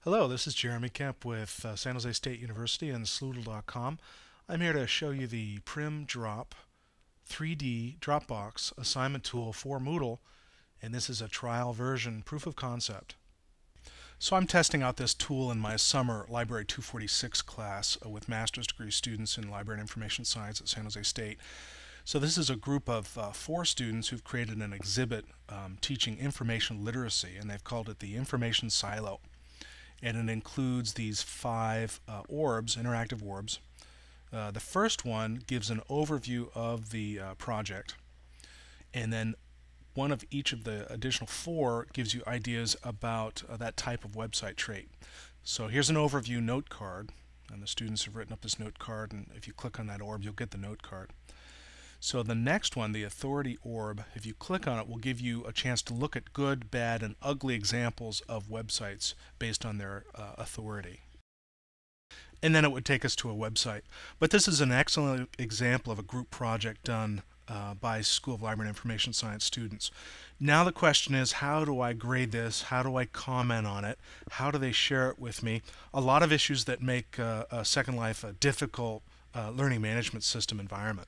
Hello, this is Jeremy Kemp with San Jose State University and Sloodle.com. I'm here to show you the Prim Drop 3D Dropbox assignment tool for Moodle, and this is a trial version proof of concept. So I'm testing out this tool in my summer Library 246 class with master's degree students in Library and Information Science at San Jose State. So this is a group of 4 students who've created an exhibit teaching information literacy, and they've called it the Information Silo. And it includes these 5 orbs, interactive orbs. The first one gives an overview of the project, and then one of each of the additional 4 gives you ideas about that type of website trait. So here's an overview note card, and the students have written up this note card, and if you click on that orb you'll get the note card. So the next one, the authority orb, if you click on it, will give you a chance to look at good, bad, and ugly examples of websites based on their authority. And then it would take us to a website. But this is an excellent example of a group project done by School of Library and Information Science students. Now the question is, how do I grade this? How do I comment on it? How do they share it with me? A lot of issues that make Second Life a difficult learning management system environment.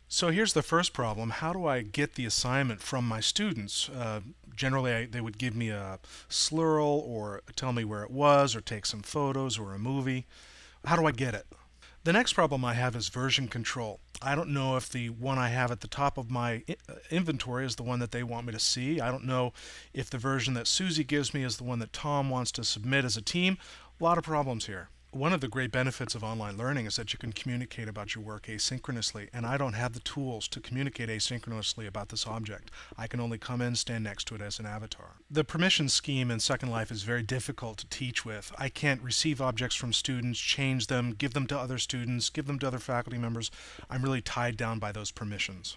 So here's the first problem. How do I get the assignment from my students? Generally, they would give me a slurl or tell me where it was or take some photos or a movie. How do I get it? The next problem I have is version control. I don't know if the one I have at the top of my inventory is the one that they want me to see. I don't know if the version that Susie gives me is the one that Tom wants to submit as a team. A lot of problems here. One of the great benefits of online learning is that you can communicate about your work asynchronously, and I don't have the tools to communicate asynchronously about this object. I can only come in, stand next to it as an avatar. The permission scheme in Second Life is very difficult to teach with. I can't receive objects from students, change them, give them to other students, give them to other faculty members. I'm really tied down by those permissions.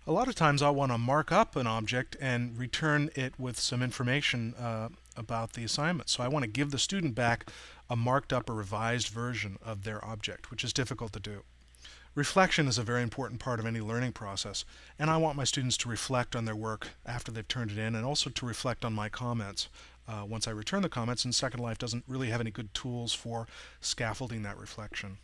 A lot of times I'll want to mark up an object and return it with some information about the assignment. So I want to give the student back a marked up or revised version of their object, which is difficult to do. Reflection is a very important part of any learning process, and I want my students to reflect on their work after they've turned it in, and also to reflect on my comments once I return the comments, and Second Life doesn't really have any good tools for scaffolding that reflection.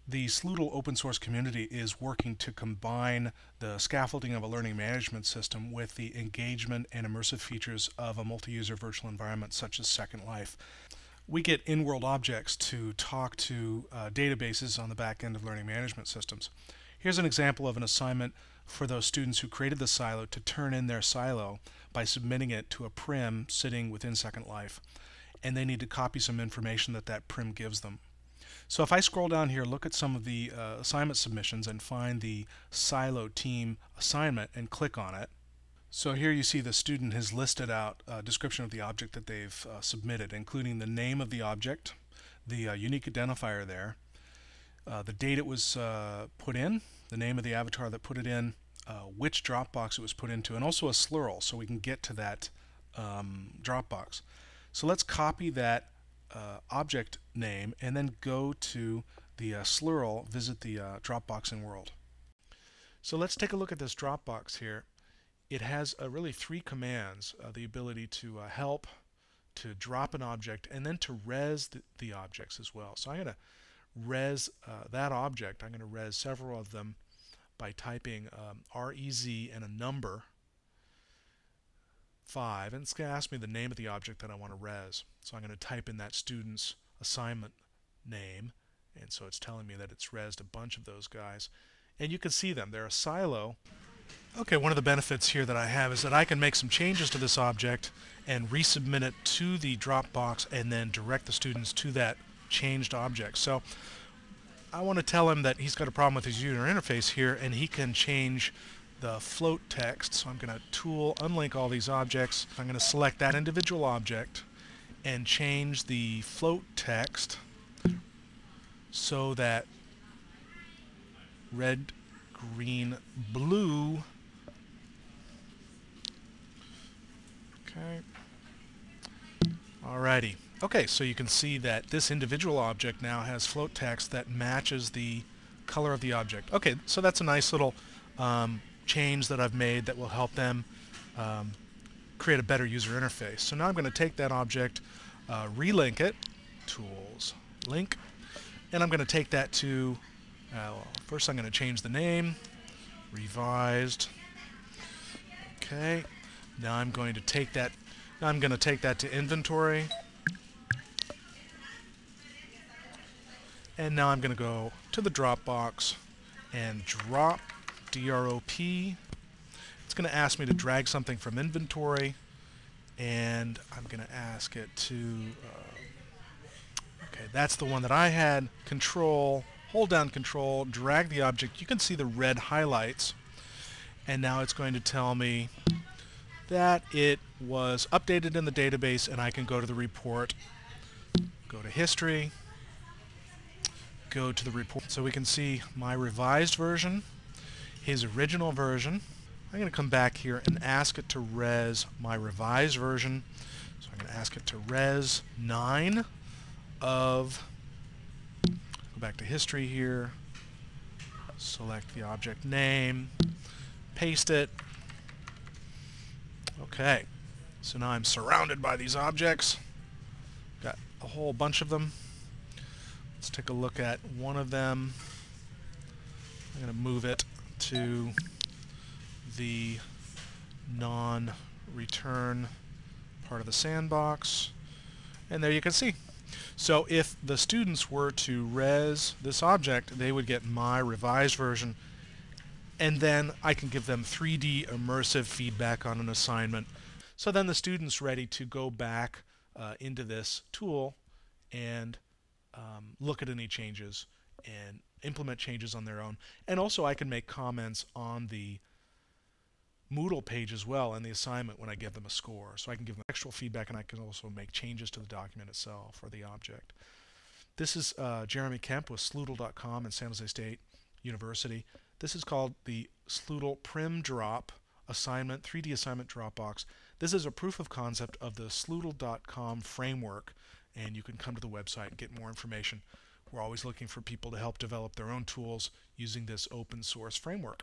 The Sloodle open source community is working to combine the scaffolding of a learning management system with the engagement and immersive features of a multi-user virtual environment such as Second Life. We get in-world objects to talk to databases on the back end of learning management systems. Here's an example of an assignment for those students who created the silo to turn in their silo by submitting it to a Prim sitting within Second Life, and they need to copy some information that Prim gives them. So if I scroll down here, look at some of the assignment submissions and find the silo team assignment and click on it. So here you see the student has listed out a description of the object that they've submitted, including the name of the object, the unique identifier there, the date it was put in, the name of the avatar that put it in, which Dropbox it was put into, and also a slurl so we can get to that Dropbox. So let's copy that object name and then go to the slurl, visit the Dropbox in World. So let's take a look at this Dropbox here. It has really 3 commands, the ability to help, to drop an object, and then to res the objects as well. So I'm going to res that object. I'm going to res several of them by typing REZ and a number 5, and it's going to ask me the name of the object that I want to res. So I'm going to type in that student's assignment name, and so it's telling me that it's resed a bunch of those guys. And you can see them. They're a silo. Okay, one of the benefits here that I have is that I can make some changes to this object and resubmit it to the Dropbox and then direct the students to that changed object. So I want to tell him that he's got a problem with his user interface here, and he can change the float text. So I'm going to tool unlink all these objects. I'm going to select that individual object and change the float text so that red, green, blue. Okay. Alrighty. Okay, so you can see that this individual object now has float text that matches the color of the object. Okay, so that's a nice little change that I've made that will help them create a better user interface. So now I'm going to take that object, relink it, tools, link, and I'm going to take that to, first I'm going to change the name, revised. Okay, now I'm going to take that to inventory, and now I'm going to go to the Dropbox and drop, D-R-O-P. It's going to ask me to drag something from inventory, and I'm going to ask it to, okay, that's the one that I had. Control, hold down Control, drag the object. You can see the red highlights, and now it's going to tell me that it was updated in the database, and I can go to the report, go to history, go to the report. So we can see my revised version, his original version. I'm going to come back here and ask it to res my revised version. So I'm going to ask it to res 9 of, go back to history here, select the object name, paste it. Okay, so now I'm surrounded by these objects. Got a whole bunch of them. Let's take a look at one of them. I'm going to move it to the non-return part of the sandbox. And there you can see. So if the students were to res this object, they would get my revised version, and then I can give them 3D immersive feedback on an assignment. So then the student's ready to go back into this tool and look at any changes and implement changes on their own. And also I can make comments on the Moodle page as well in the assignment when I give them a score. So I can give them textual feedback, and I can also make changes to the document itself or the object. This is Jeremy Kemp with Sloodle.com and San Jose State University. This is called the Sloodle Prim Drop Assignment, 3D Assignment Dropbox. This is a proof of concept of the Sloodle.com framework, and you can come to the website and get more information. We're always looking for people to help develop their own tools using this open source framework.